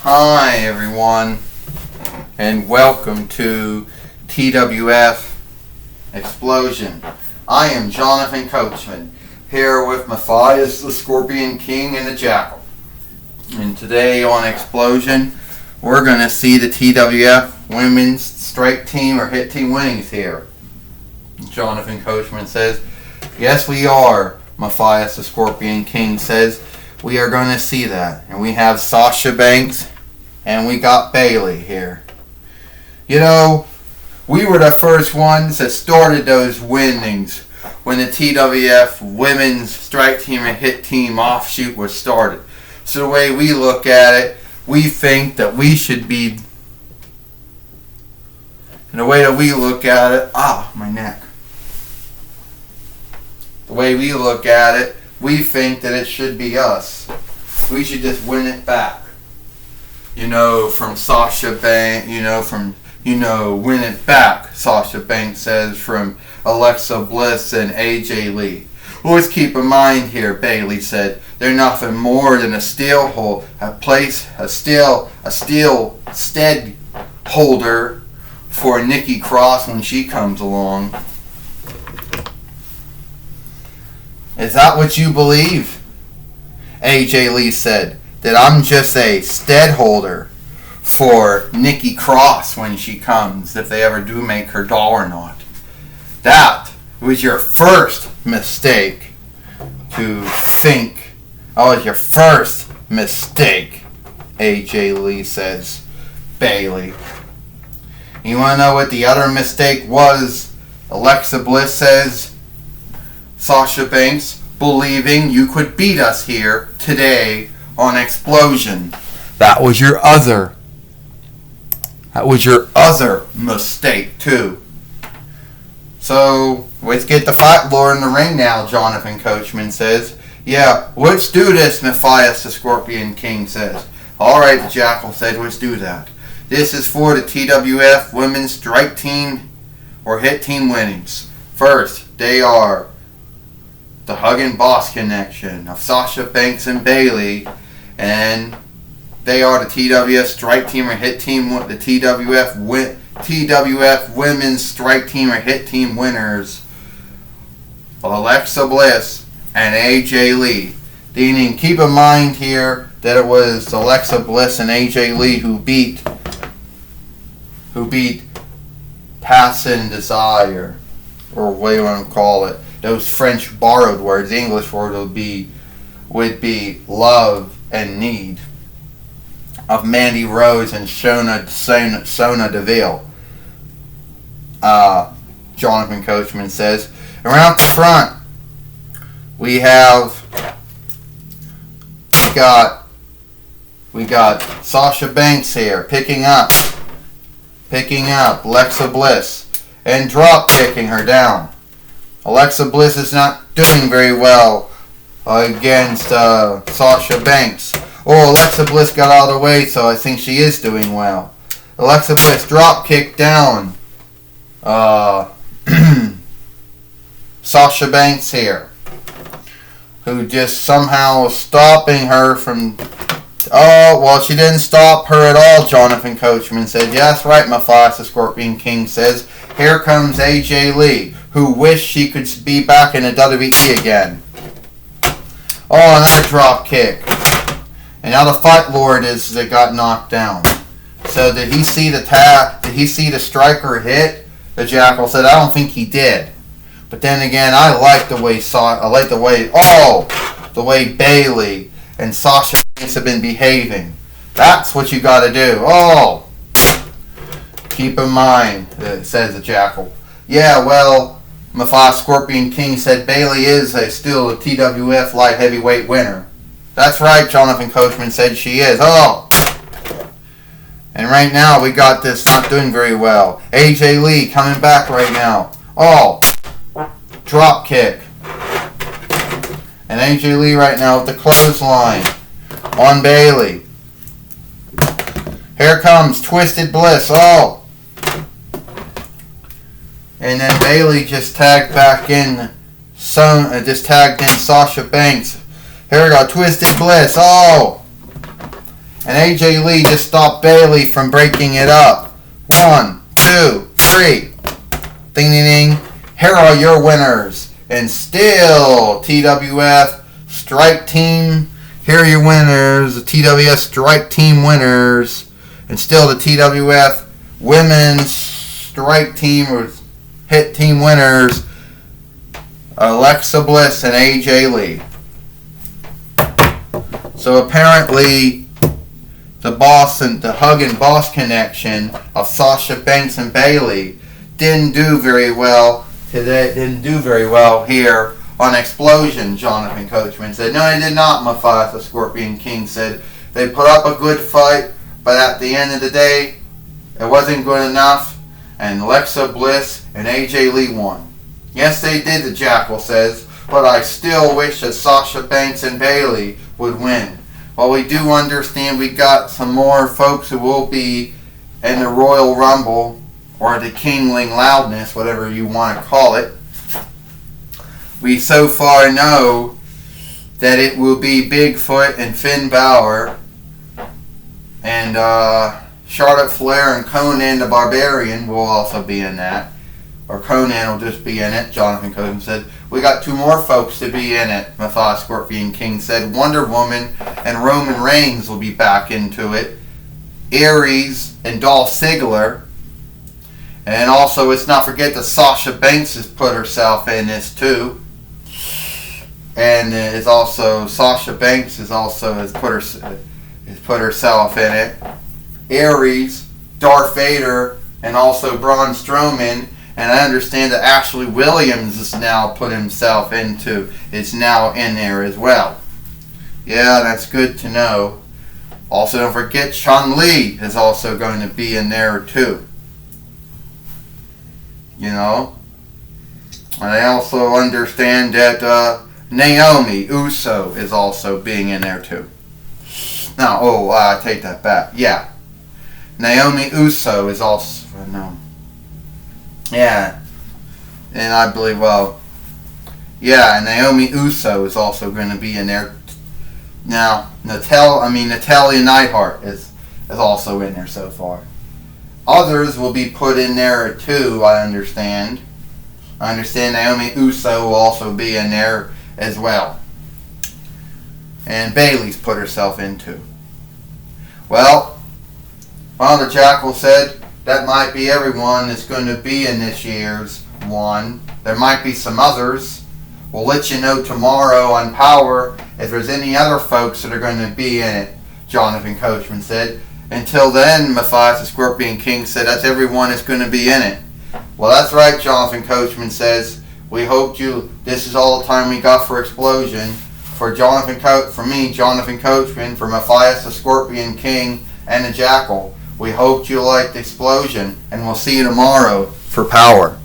Hi everyone, and welcome to TWF Xplosion. I am Jonathan Coachman, here with Matthias, the Scorpion King, and the Jackal. And today on Xplosion, we're going to see the TWF Women's Strike Team or Hit Team winnings here. Jonathan Coachman says, yes we are. Matthias, the Scorpion King, says, we are going to see that. And we have Sasha Banks and we got Bayley here. You know, we were the first ones that started those winnings when the TWF Women's Strike Team and Hit Team offshoot was started. So the way we look at it, we think that we should be, and the way that we look at it, my neck. The way we look at it, we think that it should be us. We should just win it back. You know, from Sasha Banks, win it back, Sasha Banks says, from Alexa Bliss and AJ Lee. Always keep in mind here, Bayley said, they're nothing more than a steel stead holder for Nikki Cross when she comes along. Is that what you believe? AJ Lee said, that I'm just a stead holder for Nikki Cross when she comes, if they ever do make her doll or not. That was your first mistake to think. That was your first mistake, AJ Lee says. Bayley. You want to know what the other mistake was? Alexa Bliss says, Sasha Banks, believing you could beat us here today on Xplosion. That was your other mistake too. So let's get the Fight Lord in the ring now, Jonathan Coachman says. Yeah, let's do this, Matthias the Scorpion King says. Alright, the Jackal said, let's do that. This is for the TWF Women's Strike Team or Hit Team winnings. First, they are the Hug and Boss connection of Sasha Banks and Bayley, and they are the TWF Strike Team or Hit Team, the TWF Women's Strike Team or Hit Team winners, Alexa Bliss and AJ Lee. Meaning, keep in mind here that it was Alexa Bliss and AJ Lee who beat Passion Desire, or what do you want to call it? Those French borrowed words. The English word would be love and need, of Mandy Rose and Sonya Deville. Jonathan Coachman says. Around the front, we got Sasha Banks here picking up Alexa Bliss and drop kicking her down. Alexa Bliss is not doing very well against Sasha Banks. Oh, Alexa Bliss got out of the way, so I think she is doing well. Alexa Bliss drop kick down Sasha Banks here, who just somehow stopping her from... Oh, well, she didn't stop her at all, Jonathan Coachman said. Yeah, that's right, Matthias the Scorpion King says. Here comes AJ Lee, who wished she could be back in the WWE again. Oh, another drop kick. And now the Fight Lord that got knocked down. So did he see the Did he see the striker hit? The Jackal said, I don't think he did. But then again, I like the way Bayley and Sasha Banks have been behaving. That's what you got to do. Oh, keep in mind, says the Jackal. Yeah, well, Matthias Scorpion King said Bayley is still a TWF light heavyweight winner. That's right, Jonathan Coachman said she is. Oh! And right now we got this not doing very well. AJ Lee coming back right now. Oh! Drop kick. And AJ Lee right now with the clothesline on Bayley. Here comes Twisted Bliss. Oh! And then Bayley just tagged back in. Just tagged in Sasha Banks. Here we go, Twisted Bliss. Oh! And AJ Lee just stopped Bailey from breaking it up. 1, 2, 3. Ding, ding, ding. Here are your winners. And still, TWF Strike Team. Here are your winners. The TWF Strike Team winners. And still the TWF Women's Strike Team or Hit Team winners. Alexa Bliss and AJ Lee. So apparently the Hug and Boss connection of Sasha Banks and Bailey didn't do very well today. Didn't do very well here on Xplosion. Jonathan Coachman said, "No, they did not." Matthias the Scorpion King said they put up a good fight, but at the end of the day, it wasn't good enough, and Alexa Bliss and AJ Lee won. Yes, they did, the Jackal says, but I still wish that Sasha Banks and Bailey would win. Well, we do understand we got some more folks who will be in the Royal Rumble, or the Kingling Loudness, whatever you want to call it. We so far know that it will be Bigfoot and Finn Balor, and Charlotte Flair and Conan the Barbarian will also be in that. Or Conan will just be in it, Jonathan Coachman said. We got 2 more folks to be in it, Matthias Scorpion King said. Wonder Woman and Roman Reigns will be back into it. Aries and Dolph Ziggler. And also, let's not forget that Sasha Banks has put herself in this too. And is also Sasha Banks has put herself in it. Aries, Darth Vader, and also Braun Strowman. And I understand that Ashley Williams is now put himself into. It's now in there as well. Yeah, that's good to know. Also, don't forget Chun-Li is also going to be in there too. You know. And I also understand that Naomi Uso is also being in there too. Now, I take that back. Yeah. Naomi Uso is also... No. Yeah. And I believe, and Naomi Uso is also going to be in there. Now, Natalya Neidhart is also in there so far. Others will be put in there too, I understand. I understand Naomi Uso will also be in there as well. And Bailey's put herself into. Well, Father Jackal said that might be everyone that's going to be in this year's one. There might be some others. We'll let you know tomorrow on Power if there's any other folks that are going to be in it, Jonathan Coachman said. Until then, Matthias the Scorpion King said that's everyone that's going to be in it. Well, that's right, Jonathan Coachman says. We hope this is all the time we got for Xplosion. For me, Jonathan Coachman, for Matthias the Scorpion King and the Jackal. We hope you liked Xplosion, and we'll see you tomorrow for Power.